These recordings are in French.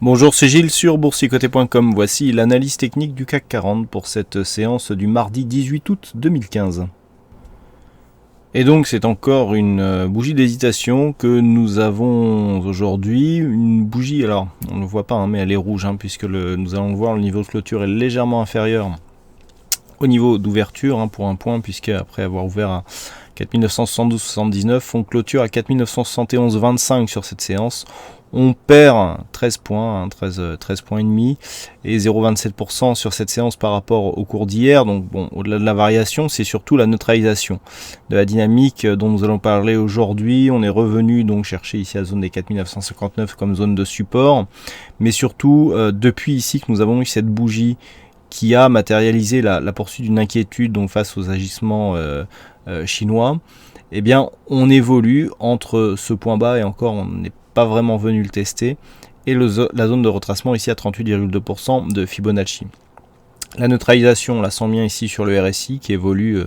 Bonjour, c'est Gilles sur boursicoté.com. Voici l'analyse technique du CAC 40 pour cette séance du mardi 18 août 2015. Et donc c'est encore une bougie d'hésitation que nous avons aujourd'hui. Une bougie, alors on ne le voit pas, mais elle est rouge, puisque nous allons le voir, le niveau de clôture est légèrement inférieur au niveau d'ouverture pour un point, puisque après avoir ouvert à 4972,79, on clôture à 4971,25 sur cette séance. On perd 13 points, 13 points et demi et 0,27% sur cette séance par rapport au cours d'hier. Donc bon, au-delà de la variation, c'est surtout la neutralisation de la dynamique dont nous allons parler aujourd'hui. On est revenu donc chercher ici la zone des 4959 comme zone de support, mais surtout depuis ici que nous avons eu cette bougie qui a matérialisé la poursuite d'une inquiétude donc face aux agissements chinois, eh bien on évolue entre ce point bas et encore on n'est pas vraiment venu le tester, et la zone de retracement ici à 38,2% de Fibonacci. La neutralisation, on la sent bien ici sur le RSI qui évolue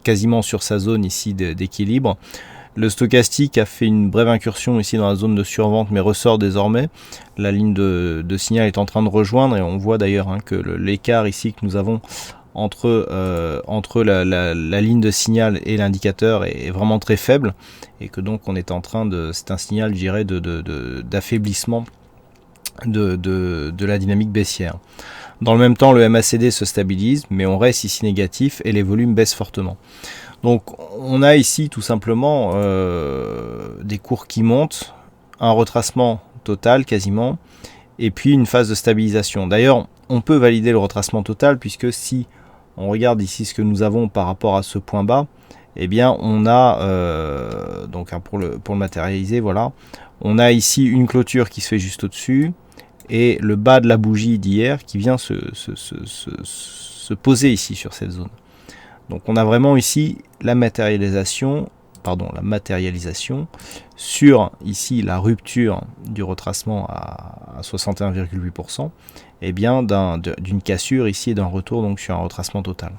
quasiment sur sa zone ici d'équilibre. Le stochastique a fait une brève incursion ici dans la zone de survente, mais ressort désormais. La ligne de signal est en train de rejoindre, et on voit d'ailleurs que l'écart ici que nous avons entre la ligne de signal et l'indicateur est vraiment très faible, et que donc on est en train c'est un signal, je dirais, d'affaiblissement de la dynamique baissière. Dans le même temps, le MACD se stabilise, mais on reste ici négatif et les volumes baissent fortement. Donc on a ici tout simplement des cours qui montent, un retracement total quasiment, et puis une phase de stabilisation. D'ailleurs, on peut valider le retracement total, puisque si on regarde ici ce que nous avons par rapport à ce point bas, eh bien on a, pour le matérialiser, voilà, on a ici une clôture qui se fait juste au-dessus, et le bas de la bougie d'hier qui vient se poser ici sur cette zone. Donc on a vraiment ici la matérialisation sur ici la rupture du retracement à 61,8%, et bien d'une cassure ici et d'un retour donc sur un retracement total.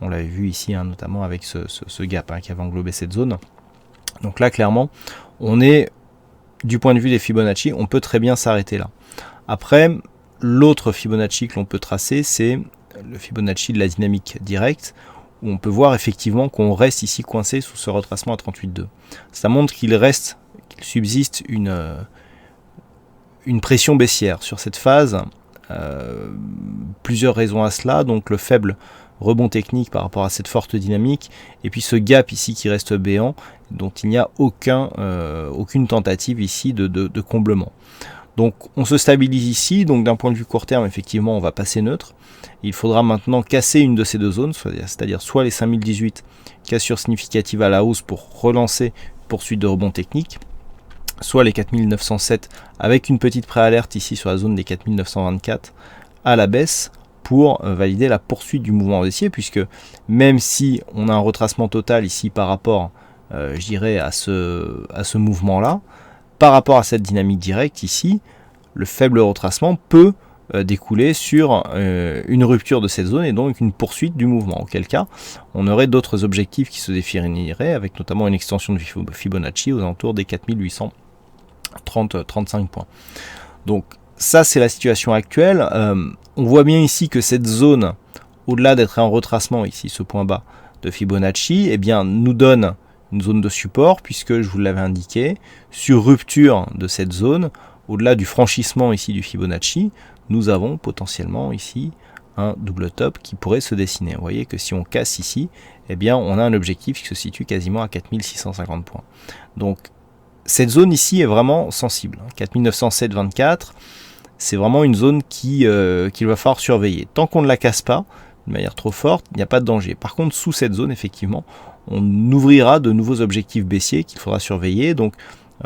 On l'avait vu ici notamment avec ce gap qui avait englobé cette zone. Donc là clairement on est, du point de vue des Fibonacci, on peut très bien s'arrêter là. Après, l'autre Fibonacci que l'on peut tracer, c'est le Fibonacci de la dynamique directe, où on peut voir effectivement qu'on reste ici coincé sous ce retracement à 38,2. Ça montre qu'il subsiste une pression baissière sur cette phase. Plusieurs raisons à cela, donc le faible rebond technique par rapport à cette forte dynamique, et puis ce gap ici qui reste béant, dont il n'y a aucune tentative ici de comblement. Donc on se stabilise ici, donc d'un point de vue court terme, effectivement on va passer neutre. Il faudra maintenant casser une de ces deux zones, c'est-à-dire soit les 5018, cassure significative à la hausse pour relancer une poursuite de rebond technique, soit les 4907 avec une petite préalerte ici sur la zone des 4924 à la baisse pour valider la poursuite du mouvement baissier, puisque même si on a un retracement total ici par rapport, je dirais, à ce mouvement-là, par rapport à cette dynamique directe ici, le faible retracement peut découler sur une rupture de cette zone et donc une poursuite du mouvement, auquel cas on aurait d'autres objectifs qui se définiraient, avec notamment une extension de Fibonacci aux alentours des 4835 points. Donc ça c'est la situation actuelle. On voit bien ici que cette zone, au-delà d'être un retracement ici, ce point bas de Fibonacci, eh bien, nous donne une zone de support, puisque je vous l'avais indiqué, sur rupture de cette zone, au-delà du franchissement ici du Fibonacci, nous avons potentiellement ici un double top qui pourrait se dessiner. Vous voyez que si on casse ici, eh bien on a un objectif qui se situe quasiment à 4650 points. Donc cette zone ici est vraiment sensible. 4907,24, c'est vraiment une zone qu'il va falloir surveiller. Tant qu'on ne la casse pas de manière trop forte, il n'y a pas de danger. Par contre, sous cette zone, effectivement, on ouvrira de nouveaux objectifs baissiers qu'il faudra surveiller. Donc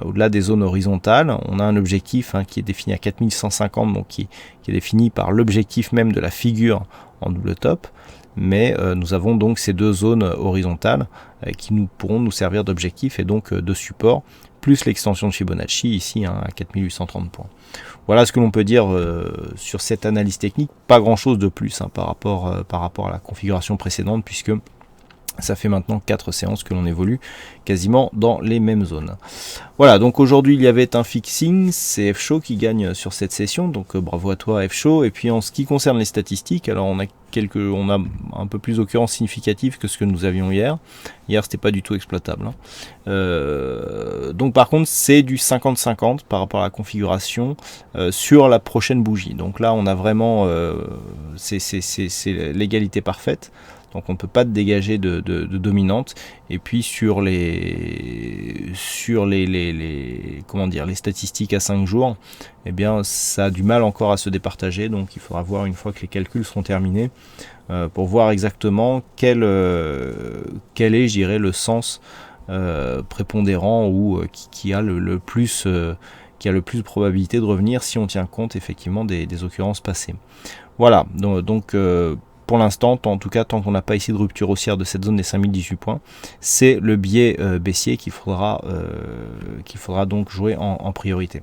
au-delà des zones horizontales, on a un objectif qui est défini à 4150, donc qui est défini par l'objectif même de la figure en double top. Mais nous avons donc ces deux zones horizontales qui pourront nous servir d'objectif et donc de support, plus l'extension de Fibonacci ici à 4830 points. Voilà ce que l'on peut dire sur cette analyse technique. Pas grand chose de plus par rapport à la configuration précédente, puisque Ça fait maintenant 4 séances que l'on évolue quasiment dans les mêmes zones. Voilà, donc aujourd'hui il y avait un fixing, c'est F-Show qui gagne sur cette session, donc bravo à toi F-Show. Et puis en ce qui concerne les statistiques, alors on a un peu plus d'occurrences significatives que ce que nous avions hier. Hier c'était pas du tout exploitable. Donc par contre c'est du 50-50 par rapport à la configuration sur la prochaine bougie. Donc là on a vraiment c'est l'égalité parfaite. Donc on ne peut pas dégager de dominante. Et puis sur les statistiques à 5 jours, eh bien ça a du mal encore à se départager. Donc il faudra voir une fois que les calculs seront terminés pour voir exactement quel est, je dirais, le sens prépondérant ou qui a le plus de probabilité de revenir si on tient compte effectivement des occurrences passées. Voilà, donc pour l'instant, en tout cas tant qu'on n'a pas ici de rupture haussière de cette zone des 5018 points, c'est le biais baissier qu'il faudra donc jouer en priorité.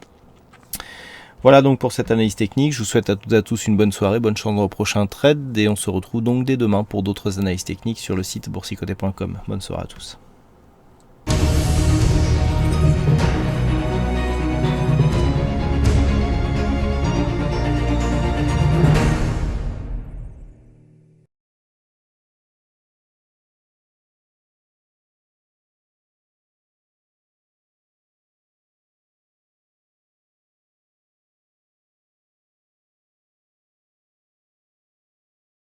Voilà donc pour cette analyse technique. Je vous souhaite à toutes et à tous une bonne soirée, bonne chance dans le prochain trade et on se retrouve donc dès demain pour d'autres analyses techniques sur le site boursicoté.com. Bonne soirée à tous.